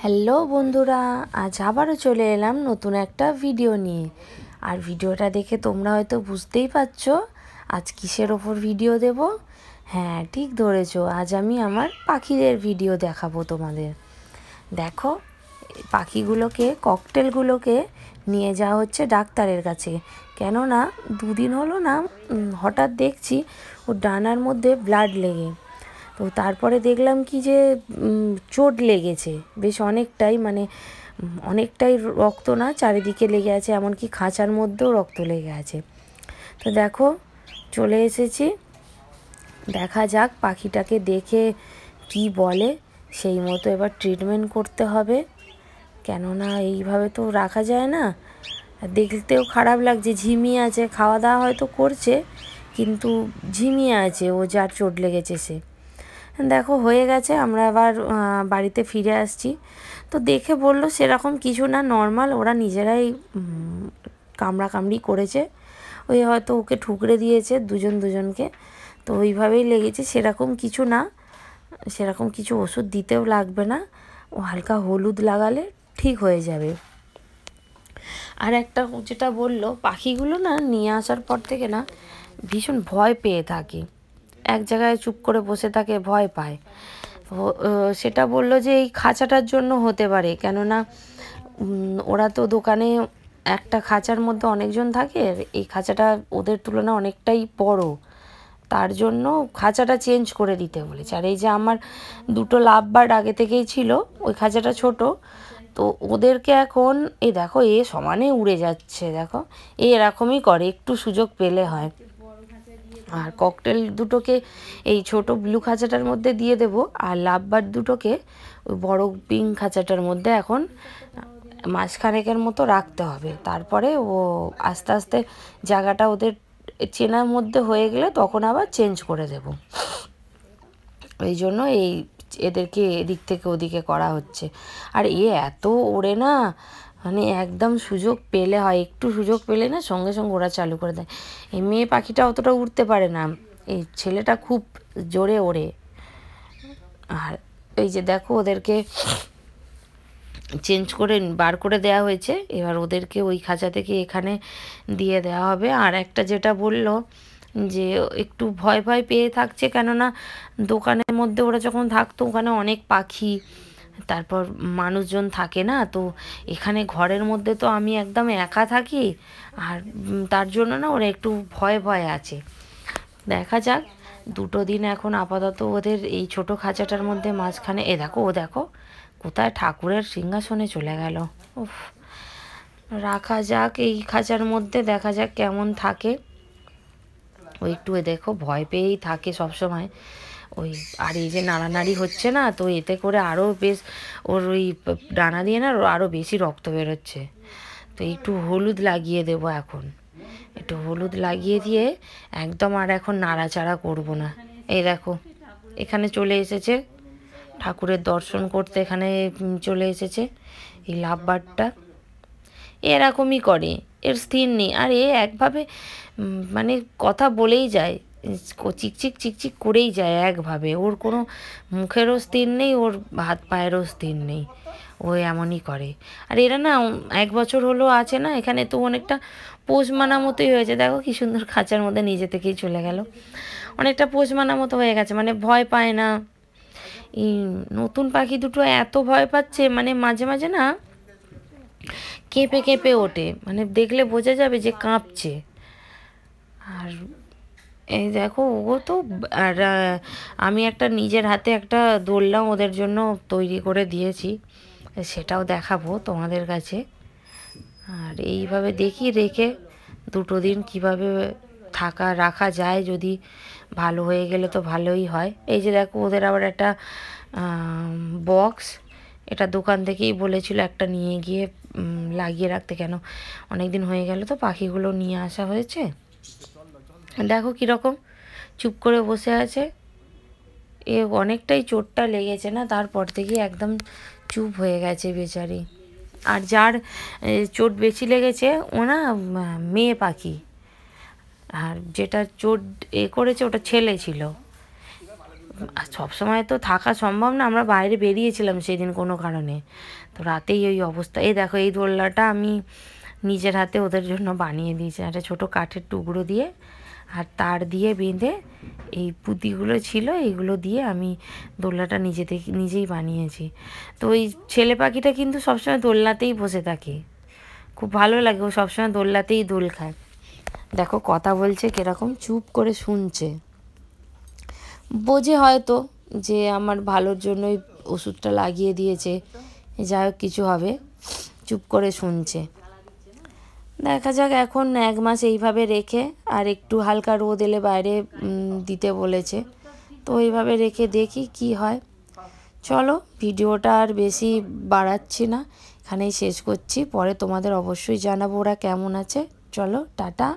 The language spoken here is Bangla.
হ্যালো বন্ধুরা, আজ আবারও চলে এলাম নতুন একটা ভিডিও নিয়ে। আর ভিডিওটা দেখে তোমরা হয়তো বুঝতেই পারছো আজ কিসের ওপর ভিডিও দেব। হ্যাঁ, ঠিক ধরেছো, আজ আমি আমার পাখিদের ভিডিও দেখাবো তোমাদের। দেখো, পাখিগুলোকে ককটেলগুলোকে নিয়ে যাওয়া হচ্ছে ডাক্তারের কাছে। কেননা দুদিন হলো না, হঠাৎ দেখছি ওর ডানার মধ্যে ব্লাড লেগে। তো তারপরে দেখলাম কি যে চোট লেগেছে বেশ অনেকটাই, মানে অনেকটাই রক্ত, না চারিদিকে লেগে আছে, এমনকি খাঁচার মধ্যেও রক্ত লেগে আছে। তো দেখো, চলে এসেছি, দেখা যাক পাখিটাকে দেখে কি বলে, সেই মতো এবার ট্রিটমেন্ট করতে হবে। কেননা এইভাবে তো রাখা যায় না। দেখতেও খারাপ লাগছে, ঝিমিয়ে আছে, খাওয়া দাওয়া হয়তো করছে কিন্তু ঝিমিয়ে আছে ও, যার চোট লেগেছে সে। দেখো হয়ে গেছে, আমরা আবার বাড়িতে ফিরে আসছি। তো দেখে বললো সেরকম কিছু না, নর্মাল, ওরা নিজেরাই কামড়াকামড়ি করেছে, ওই হয়তো ওকে ঠুকরে দিয়েছে দুজনকে, তো ওইভাবেই লেগেছে, সেরকম কিছু না, সেরকম কিছু ওষুধ দিতেও লাগবে না, ও হালকা হলুদ লাগালে ঠিক হয়ে যাবে। আর একটা যেটা বললো, পাখিগুলো না নিয়ে আসার পর থেকে না ভীষণ ভয় পেয়ে থাকে, এক জায়গায় চুপ করে বসে থাকে, ভয় পায়। সেটা বললো যে এই খাঁচাটার জন্য হতে পারে, কেননা ওরা তো দোকানে একটা খাঁচার মধ্যে অনেকজন থাকে, এই খাঁচাটা ওদের তুলনায় অনেকটাই বড়, তার জন্য খাঁচাটা চেঞ্জ করে দিতে বলেছে। আর এই যে আমার দুটো লাভ বার্ড আগে থেকেই ছিল, ওই খাঁচাটা ছোট, তো ওদেরকে এখন এই দেখো এ সমানে উড়ে যাচ্ছে, দেখো এরকমই করে, একটু সুযোগ পেলে হয়। আর ককটেল দুটোকে এই ছোট ব্লু খাঁচাটার মধ্যে দিয়ে দেব, আর লাভবার্ড দুটোকে ওই বড় পিঙ্ক খাঁচাটার মধ্যে এখন মাসখানেকের মতো রাখতে হবে। তারপরে ও আস্তে আস্তে জায়গাটা ওদের চেনার মধ্যে হয়ে গেলে তখন আবার চেঞ্জ করে দেব। এই জন্য এদেরকে এদিক থেকে ওদিকে করা হচ্ছে। আর এত ওড়ে না, মানে একদম সুযোগ পেলে হয়, একটু সুযোগ পেলে না সঙ্গে সঙ্গে ওরা চালু করে দেয়। এই মেয়ে পাখিটা অতটা উড়তে পারে না, এই ছেলেটা খুব জোরে ওড়ে। আর এই যে দেখো ওদেরকে চেঞ্জ করে বার করে দেওয়া হয়েছে, এবার ওদেরকে ওই খাঁচা থেকে এখানে দিয়ে দেওয়া হবে। আর একটা যেটা বললো যে একটু ভয় ভয় পেয়ে থাকছে, কেননা দোকানের মধ্যে ওরা যখন থাকতো ওখানে অনেক পাখি, তারপর মানুষজন থাকে না, তো এখানে ঘরের মধ্যে তো আমি একদম একা থাকি, আর তার জন্য না ওরা একটু ভয় ভয় আছে। দেখা যাক, দুটো দিন এখন আপাতত ওদের এই ছোট খাঁচাটার মধ্যে মাঝখানে, ও দেখো কোথায় ঠাকুরের সিংহাসনে চলে গেল। উফ, রাখা যাক এই খাঁচার মধ্যে, দেখা যাক কেমন থাকে। ওই একটু দেখো ভয় পেয়েই থাকে সব সময় ওই। আর এই যে নাড়ানাড়ি হচ্ছে না, তো এতে করে আরও বেশ ওর ওই ডানা দিয়ে না আরও বেশি রক্ত বেরোচ্ছে। তো একটু হলুদ লাগিয়ে দেব এখন, একটু হলুদ লাগিয়ে দিয়ে একদম আর এখন নাড়াচাড়া করব না। এই দেখো এখানে চলে এসেছে, ঠাকুরের দর্শন করতে এখানে চলে এসেছে এই লাভ বার্ডটা। এরকমই করে, এর স্থির নেই। আর একভাবে মানে কথা বলেই যায়, চিকচিক চিকচিক করেই যায় একভাবে, ওর কোনো মুখেরও স্থির নেই, ওর হাত পায়েরও স্থির নেই, ও এমনই করে। আর এরা না 1 বছর হলো আছে না এখানে, তো অনেকটা পোষ মানা মতোই হয়েছে। দেখো কি সুন্দর খাঁচার মধ্যে নিজে থেকেই চলে গেল, অনেকটা পোষ মানা মতো হয়ে গেছে, মানে ভয় পায় না। এই নতুন পাখি দুটো এত ভয় পাচ্ছে, মানে মাঝে মাঝে না কেঁপে কেঁপে ওঠে, মানে দেখলে বোঝা যাবে যে কাঁপছে। আর এই দেখো ও তো, আর আমি একটা নিজের হাতে একটা দোলনা ওদের জন্য তৈরি করে দিয়েছি, সেটাও দেখাবো তোমাদের কাছে। আর এইভাবে দেখি রেখে দুটো দিন কিভাবে রাখা যায়, যদি ভালো হয়ে গেলে তো ভালোই হয়। এই যে দেখো ওদের আবার একটা বক্স, এটা দোকান থেকেই বলেছিল একটা নিয়ে গিয়ে লাগিয়ে রাখতে, কেন অনেক দিন হয়ে গেল তো পাখিগুলো নিয়ে আসা হয়েছে। দেখো কীরকম চুপ করে বসে আছে, অনেকটাই চোটটা লেগেছে না, তারপর থেকে একদম চুপ হয়ে গেছে বেচারি। আর যার চোট বেশি লেগেছে ও না মেয়ে পাখি, আর যেটা চোট করেছে ওটা ছেলে ছিল। সবসময় তো থাকা সম্ভব না, আমরা বাইরে বেরিয়েছিলাম সেদিন কোনো কারণে, তো রাতেই ওই অবস্থা। এই দেখো এই দোলনাটা আমি নিজের হাতে ওদের জন্য বানিয়ে দিয়েছি, একটা ছোটো কাঠের টুকরো দিয়ে আর তার দিয়ে বেঁধে এই পুঁতিগুলো ছিল এইগুলো দিয়ে আমি দোলনাটা নিজেই বানিয়েছি। তো ওই ছেলে পাখিটা কিন্তু সবসময় দোলনাতেই বসে থাকে, খুব ভালো লাগে, ও সবসময় দোলনাতেই দোল খায়। দেখো কথা বলছে কিরকম চুপ করে শুনছে, বোঝে হয়তো যে আমার ভালোর জন্যই ওষুধটা লাগিয়ে দিয়েছে, যাই হোক কিছু হবে, চুপ করে শুনছে। দেখা যাক, এখন 1 মাস এইভাবে রেখে আর একটু হালকা রোদ এলে বাইরে দিতে বলেছে, তো এইভাবে রেখে দেখি কি হয়। চলো ভিডিওটা আর বেশি বাড়াচ্ছি না, এখানেই শেষ করছি, পরে তোমাদের অবশ্যই জানাবো ওরা কেমন আছে। চলো টাটা।